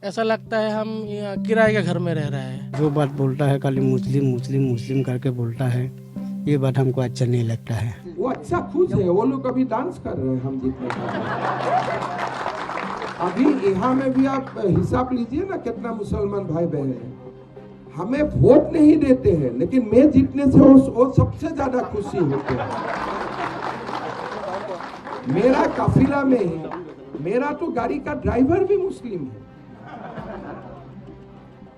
ऐसा लगता है हम यहाँ किराए के घर में रह रहे हैं। जो बात बोलता है खाली मुस्लिम मुस्लिम मुस्लिम करके बोलता है, ये बात हमको अच्छा नहीं लगता है। वो अच्छा खुश है, वो लोग अभी डांस कर रहे हैं हम जीतने का। अभी यहाँ में भी आप हिसाब लीजिए ना कितना मुसलमान भाई बहन है। हमें वोट नहीं देते हैं, लेकिन मैं जीतने से वो सबसे ज्यादा खुशी होते हैं। मेरा काफिला में ही मेरा तो गाड़ी का ड्राइवर भी मुस्लिम है।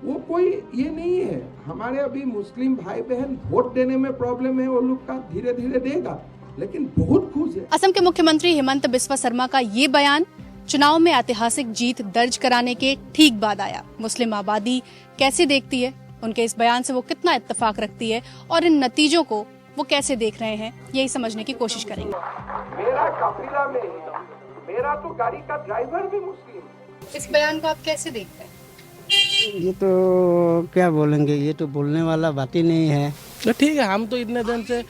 वो कोई ये नहीं है। हमारे अभी मुस्लिम भाई बहन वोट देने में प्रॉब्लम है, वो लोग का धीरे धीरे देगा, लेकिन बहुत खुश है। असम के मुख्यमंत्री हेमंत बिस्वा शर्मा का ये बयान चुनाव में ऐतिहासिक जीत दर्ज कराने के ठीक बाद आया। मुस्लिम आबादी कैसे देखती है, उनके इस बयान से वो कितना इत्तेफाक रखती है और इन नतीजों को वो कैसे देख रहे हैं, यही समझने की कोशिश करेंगे। मेरा काफिला में ही मेरा तो गाड़ी का ड्राइवर भी मुस्लिम है। इस बयान को आप कैसे देखते हैं? ये तो क्या बोलेंगे, ये तो बोलने वाला बात ही नहीं है। तो ठीक है, हम तो इतने दिन से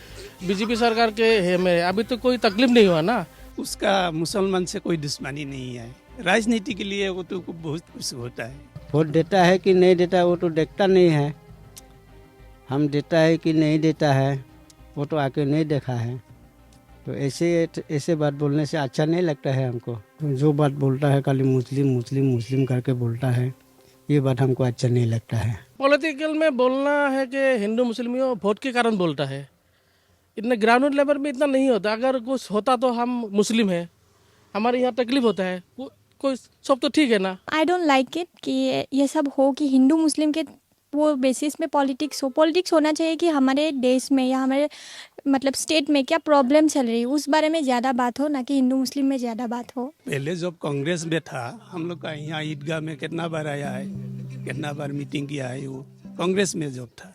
बीजेपी सरकार के है मेरे, अभी तो कोई तकलीफ नहीं हुआ ना। उसका मुसलमान से कोई दुश्मनी नहीं है। राजनीति के लिए वो तो बहुत कुछ होता है। वोट देता है कि नहीं देता है वो तो देखता नहीं है। हम देता है कि नहीं देता है वो तो आके नहीं देखा है। तो ऐसे बात बोलने से अच्छा नहीं लगता है हमको। जो बात बोलता है खाली मुस्लिम मुस्लिम मुस्लिम करके बोलता है, ये बात हमको अच्छा नहीं लगता है। पॉलिटिकल में बोलना है कि हिंदू मुस्लिम वोट के कारण बोलता है, इतने ग्राउंड लेवल में इतना नहीं होता। अगर कुछ होता तो हम मुस्लिम हैं, हमारे यहाँ तकलीफ होता है, कोई सब तो ठीक है ना। आई डोंट लाइक इट कि ये सब हो कि हिंदू मुस्लिम के वो बेसिस में पॉलिटिक्स हो। पॉलिटिक्स होना चाहिए कि हमारे देश में या हमारे मतलब स्टेट में क्या प्रॉब्लम चल रही है उस बारे में ज़्यादा बात हो, ना कि हिंदू मुस्लिम में ज़्यादा बात हो। पहले जब कांग्रेस में था, हम लोग का यहाँ ईदगाह में कितना बार आया है, कितना बार मीटिंग किया है। वो कांग्रेस में जब था,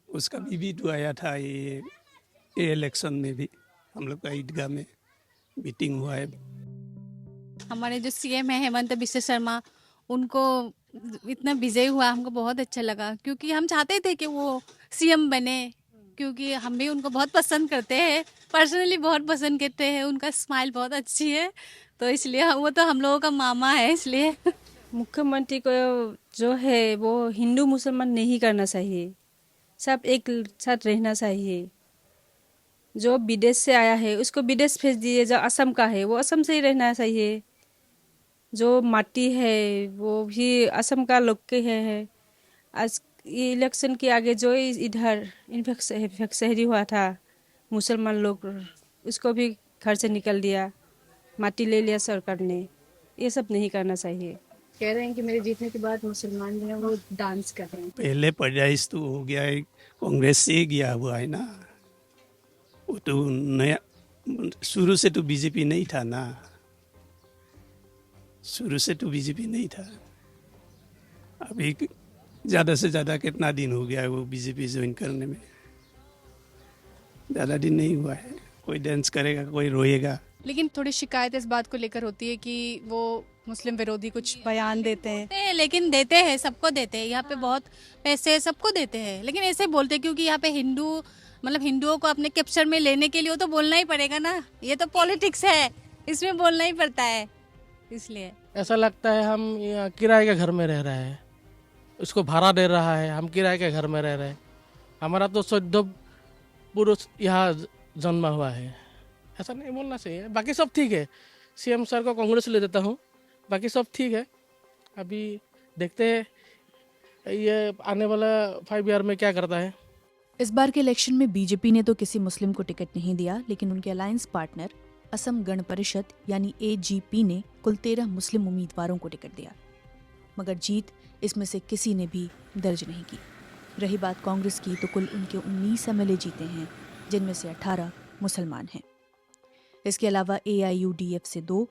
उसका भी तो आया था। ये इलेक्शन में भी हम लोग का ईदगाह में मीटिंग हुआ है। हमारे जो सीएम है हेमंत बिस्वा शर्मा, उनको इतना विजय हुआ, हमको बहुत अच्छा लगा, क्योंकि हम चाहते थे कि वो सीएम बने, क्योंकि हम भी उनको बहुत पसंद करते हैं, पर्सनली बहुत पसंद करते हैं। उनका स्माइल बहुत अच्छी है, तो इसलिए वो तो हम लोगों का मामा है, इसलिए। मुख्यमंत्री को जो है वो हिंदू मुसलमान नहीं करना चाहिए, सब एक साथ रहना चाहिए। जो विदेश से आया है उसको विदेश भेज दिए, जो असम का है वो असम से ही रहना चाहिए। जो माटी है वो भी असम का लोग के है। आज इलेक्शन के आगे जो इधर शहरी हुआ था मुसलमान लोग, उसको भी घर से निकल दिया, माटी ले लिया सरकार ने। ये सब नहीं करना चाहिए। कह रहे हैं कि मेरे जीतने के बाद मुसलमान जो है वो डांस कर रहे हैं। पहले पैदाइश तो हो गया है, कांग्रेस से ही गया हुआ है ना। वो तो नया, शुरू से तो बीजेपी नहीं था ना, शुरू से तो बीजेपी नहीं था। अभी ज़्यादा से ज़्यादा कितना दिन हो गया है वो बीजेपी ज्वाइन करने में? ज़्यादा दिन नहीं हुआ है। कोई डांस करेगा, कोई रोएगा। लेकिन थोड़ी शिकायत इस बात को लेकर होती है कि वो मुस्लिम विरोधी कुछ बयान देते हैं। लेकिन देते हैं, सबको देते हैं, यहाँ पे बहुत पैसे सबको देते हैं, लेकिन ऐसे बोलते हैं क्योंकि यहाँ पे हिंदू मतलब हिंदुओं को अपने कैप्चर में लेने के लिए वो तो बोलना ही पड़ेगा ना। ये तो पॉलिटिक्स है, इसमें बोलना ही पड़ता है, इसलिए। ऐसा लगता है हम यहाँ किराए के घर में रह रहे हैं, उसको भाड़ा दे रहा है, हम किराए के घर में रह रहे हैं। हमारा तो 14 पुरुष यहाँ जन्मा हुआ है। ऐसा नहीं बोलना चाहिए। बाकी सब ठीक है, सीएम सर को कांग्रेस ले देता हूँ, बाकी सब ठीक है। अभी देखते हैं ये आने वाला 5 ईयर में क्या करता है। इस बार के इलेक्शन में बीजेपी ने तो किसी मुस्लिम को टिकट नहीं दिया, लेकिन उनके अलायंस पार्टनर असम गण परिषद यानी एजीपी ने कुल 13 मुस्लिम उम्मीदवारों को टिकट दिया, मगर जीत इसमें से किसी ने भी दर्ज नहीं की। रही बात कांग्रेस की, तो कुल उनके 19 एमएलए जीते हैं, जिनमें से 18 मुसलमान हैं। इसके अलावा एआईयूडीएफ से 2,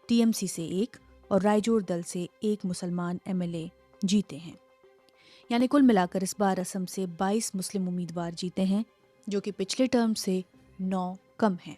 टीएमसी से 1 और रायजोर दल से 1 मुसलमान एमएलए जीते हैं। यानी कुल मिलाकर इस बार असम से 22 मुस्लिम उम्मीदवार जीते हैं, जो कि पिछले टर्म से 9 कम हैं।